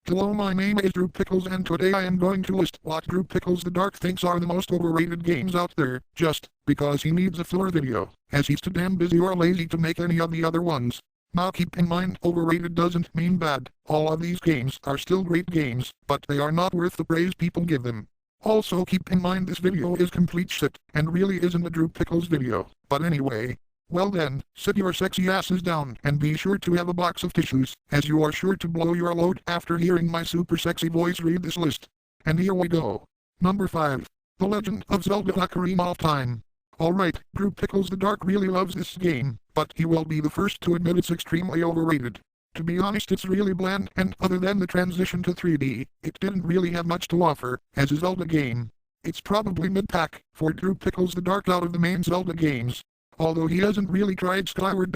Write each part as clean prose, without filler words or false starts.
Hello, my name is Drew Pickles and today I am going to list what Drew Pickles the Dark thinks are the most overrated games out there, just because he needs a filler video, as he's too damn busy or lazy to make any of the other ones. Now keep in mind, overrated doesn't mean bad. All of these games are still great games, but they are not worth the praise people give them. Also keep in mind this video is complete shit, and really isn't a Drew Pickles video. But anyway, well then, sit your sexy asses down and be sure to have a box of tissues, as you are sure to blow your load after hearing my super sexy voice read this list. And here we go. Number 5. The Legend of Zelda Ocarina of Time. Alright, Drew Pickles the Dark really loves this game, but he will be the first to admit it's extremely overrated. To be honest, it's really bland, and other than the transition to 3D, it didn't really have much to offer as a Zelda game. It's probably mid-pack for Drew Pickles the Dark out of the main Zelda games. Although he hasn't really tried Skyward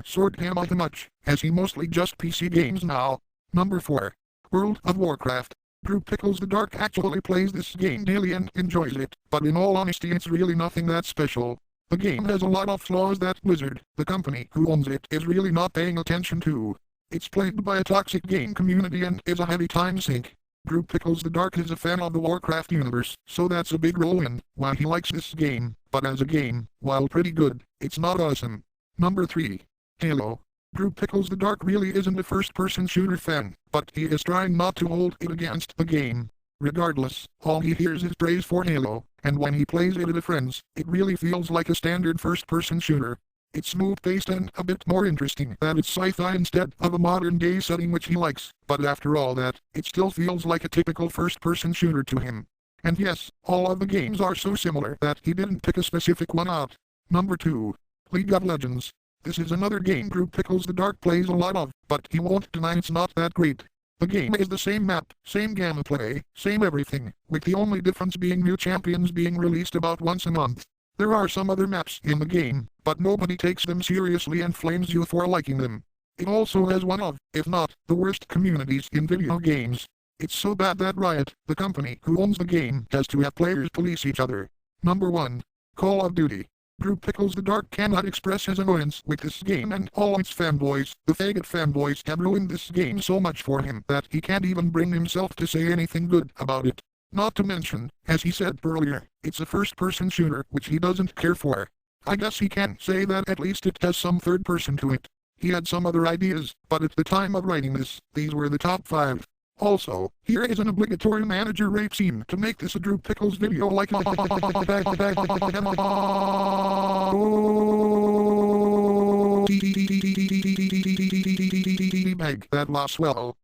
Sword Hammer much, as he mostly just PC games now. Number 4. World of Warcraft. Drew Pickles the Dark actually plays this game daily and enjoys it, but in all honesty it's really nothing that special. The game has a lot of flaws that Blizzard, the company who owns it, is really not paying attention to. It's plagued by a toxic game community and is a heavy time sink. Drew Pickles the Dark is a fan of the Warcraft universe, so that's a big role in why he likes this game, but as a game, while pretty good, it's not awesome. Number 3. Halo. Drew Pickles the Dark really isn't a first-person shooter fan, but he is trying not to hold it against the game. Regardless, all he hears is praise for Halo, and when he plays it with friends, it really feels like a standard first-person shooter. It's smooth-paced and a bit more interesting that it's sci-fi instead of a modern-day setting which he likes, but after all that, it still feels like a typical first-person shooter to him. And yes, all of the games are so similar that he didn't pick a specific one out. Number 2. League of Legends. This is another game Drew Pickles the Dark plays a lot of, but he won't deny it's not that great. The game is the same map, same gameplay, same everything, with the only difference being new champions being released about once a month. There are some other maps in the game, but nobody takes them seriously and flames you for liking them. It also has one of, if not, the worst communities in video games. It's so bad that Riot, the company who owns the game, has to have players police each other. Number 1. Call of Duty. Drew Pickles the Dark cannot express his annoyance with this game and all its fanboys. The faggot fanboys have ruined this game so much for him that he can't even bring himself to say anything good about it. Not to mention, as he said earlier, it's a first-person shooter which he doesn't care for. I guess he can say that at least it has some third person to it. He had some other ideas, but at the time of writing this, these were the top 5. Also, here is an obligatory manager rape scene to make this a Drew Pickles video like bag that lost Swell.